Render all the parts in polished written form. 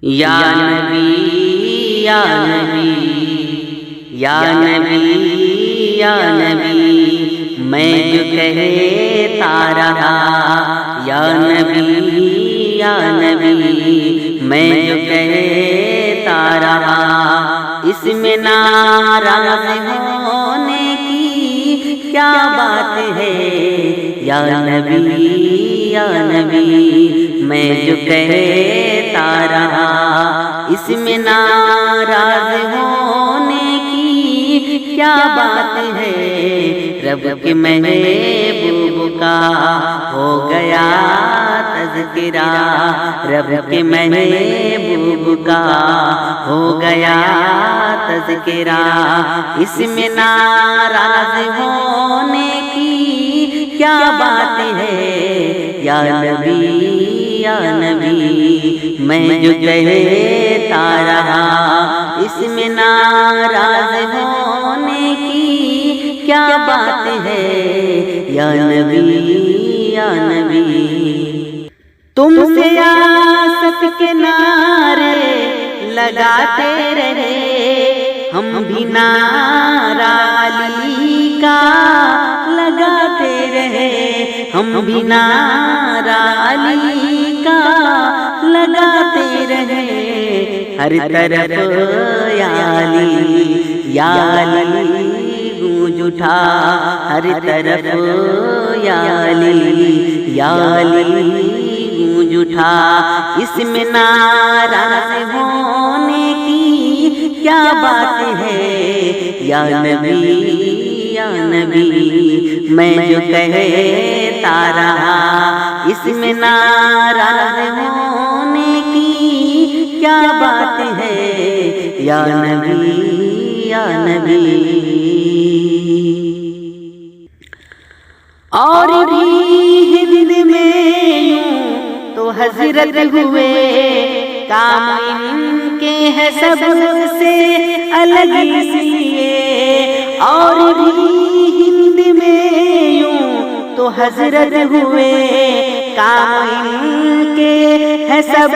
یا نبی یا نبی یا نبی یا نبی، میں جو کہتا رہا یا نبی یا نبی، میں جو کہتا رہا، اس میں ناراض ہونے کی کیا بات ہے؟ یا نبی یا نبی، میں جو کہتا رہا، اس میں ناراض ہونے کی کیا بات ہے؟ رب کے محبوب کا ہو گیا تذکرہ، رب کے محبوب کا ہو گیا تذکرہ، اس میں ناراض ہونے کی کیا بات ہے؟ یا نبی یا نبی، میں جو کہتا رہا، اس میں ناراض ہونے کی کیا بات ہے؟ یا نبی یا نبی، تم سیاست کے نعرے لگاتے رہے، ہم بھی نعرہ علی کا لگاتے رہے، ہم بھی نعرہ علی کا لگاتے رہے، ہر طرف یا علی یا علی گونج اٹھا، ہر طرف یا علی یا علی گونج اٹھا، اس میں ناراض ہونے کی کیا بات ہے؟ یا نبی یا نبی، میں جو کہتا رہا، اس میں ناراض ہونے کی کیا بات ہے؟ یا نبی یا نبی، اور بھی ہند میں یوں تو حضرت ہوئے، کام ان کے ہے سب سے الگ اس لیے، اور بھی ہند میں یوں تو حضرت ہوئے، کام ان کے ہے سب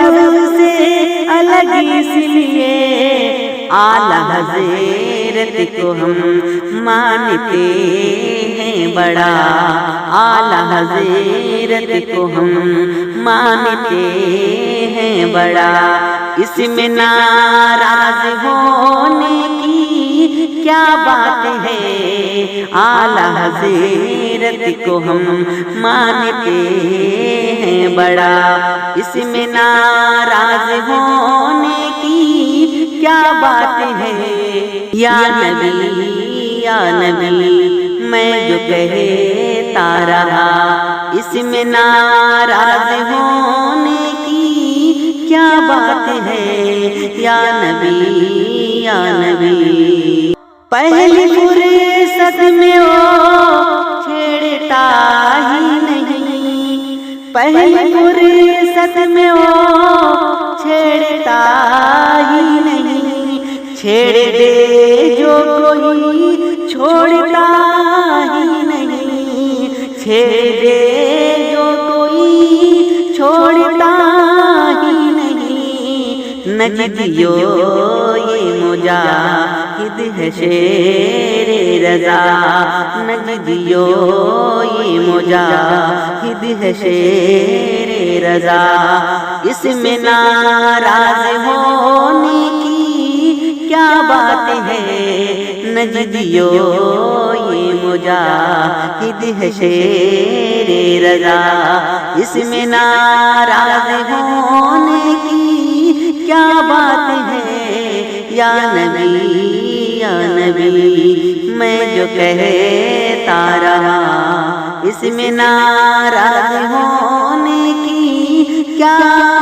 سے الگ اس لیے، اعلیٰ حضرت کو ہم مانتے ہیں بڑا، اعلیٰ حضرت کو ہم مانتے ہیں بڑا، اس میں ناراض ہونے کی کیا بات ہے؟ اعلیٰ حضرت کو ہم مانتے ہیں بڑا، اس میں ناراض ہونے کی کیا بات ہے؟ یا نبی یا نبی، میں جو کہتا رہا، اس میں ناراض ہونے کی کیا بات ہے؟ یا نبی یا نبی، پہلی فرصت میں وہ چھیڑتا ہی نہیں، پہلی فرصت میں وہ چھیڑتا ہی نہیں، چھیڑ دے جو کوئی چھوڑتا ہی نہیں، چھیڑ دے جو کوئی چھوڑتا ہی نہیں، نجدیو یہ مجاہد ہے شیر رضا، نجدیو یہ مجاہد ہے شیر رضا، اس میں ناراض ہونے کی کیا بات ہے؟ نجدیو یہ مجاہد ہے شیر رضا، اس میں ناراض ہونے کی کیا بات ہے؟ یا نبی یا نبی، میں جو کہتا رہا، اس میں ناراض ہونے کی کیا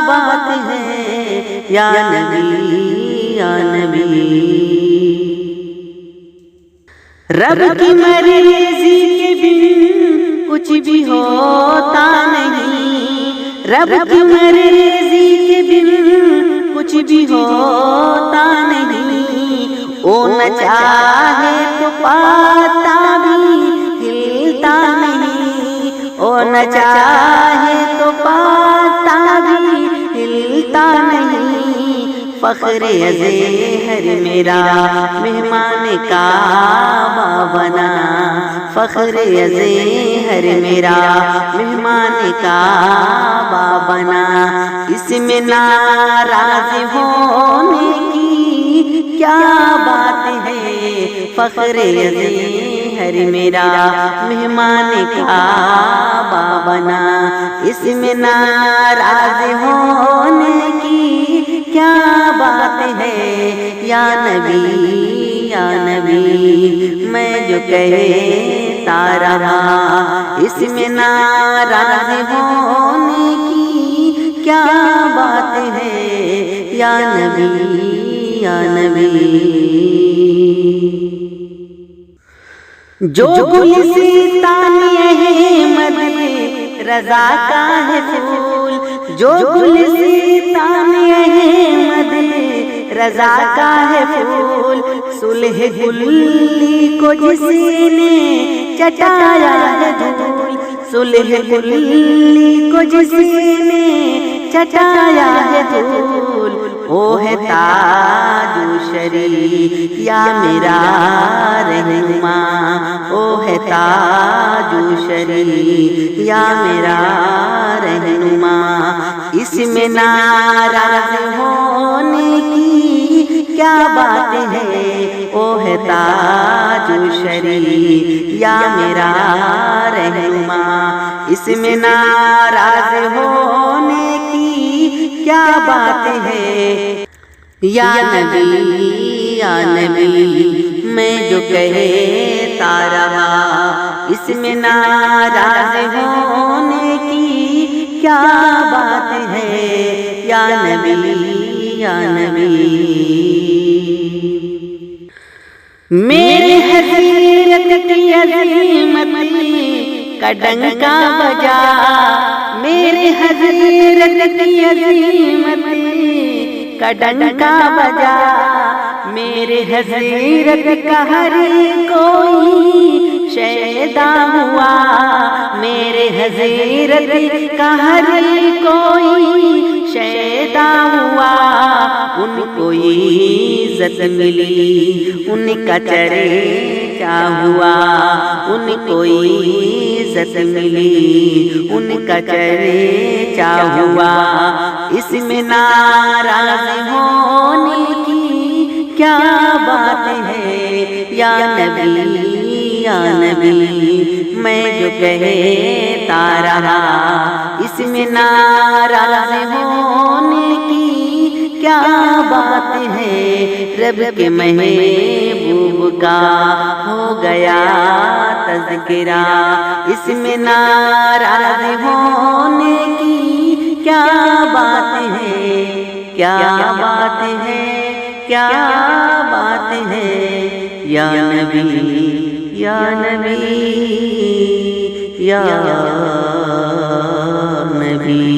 بات ہے؟ یا نبی یا نبی، رب کی مرضی کے بن کچھ بھی ہوتا نہیں، رب کی مرضی کے بن کچھ بھی ہوتا نہیں، وہ نہ چاہے تو پاتا بھی ہلتا نہیں، وہ نہ چاہے تو پاتا بھی ہلتا نہیں، فخر ازہر میرا مہمان کعبہ بنا، فخر ازہر میرا مہمان کعبہ بنا، اس میں ناراض ہونے کی کیا بات ہے، فخر ازہر میرا مہمان کعبہ بنا، اس میں ناراض ہونے کی کیا بات ہے، یا نبی یا نبی میں جو کہتا رہا، اس میں ناراض ہونے کی کیا بات ہے، یا نبی یا نبی۔ جو گلستان احمد رضا کا ہے پھول، جو گلستان احمد رضا کا ہے پھول، صلح گلی کو جس نے چٹایا ہے دھول، صلح گلی کو جس نے چٹایا ہے دھول، وہ ہے تاج و شریف یا میرا رہنما، وہ ہے تاج و شریف یا میرا رہنما، اس میں ناراض ہونے کی کیا بات ہے، وہ ہے تاج و شریف یا میرا رہنما، اس میں ناراض ہونے کی کیا بات ہے، یا نبی یا نبی میں جو کہتا رہا، اس میں ناراض ہونے کی کیا بات ہے، یا نبی یا نبی۔ میرے حضرت کی عظمت کا ڈنکا بجا، میرے حضرت کی عظمت کا ڈنکا بجا، میرے حضرت کا ہر کوئی شیدا ہوا، میرے حضرت کا ہر کوئی شیدا ہوا، ان کو عزت ملی، ان کا چرچا ہوا، ان کو عزت ملی، ان کا چرچا ہوا، اس میں ناراض ہونے کی کیا بات ہے، یا نبی یا نبی میں جو کہتا رہا، اس میں ناراض ہونے کی کیا بات ہے، رب کے محبوب کا ہو گیا تذکرہ، اس میں ناراض ہونے کی کیا بات ہے، کیا بات ہے، کیا بات ہے، یا نبی یا نبی یا نبی۔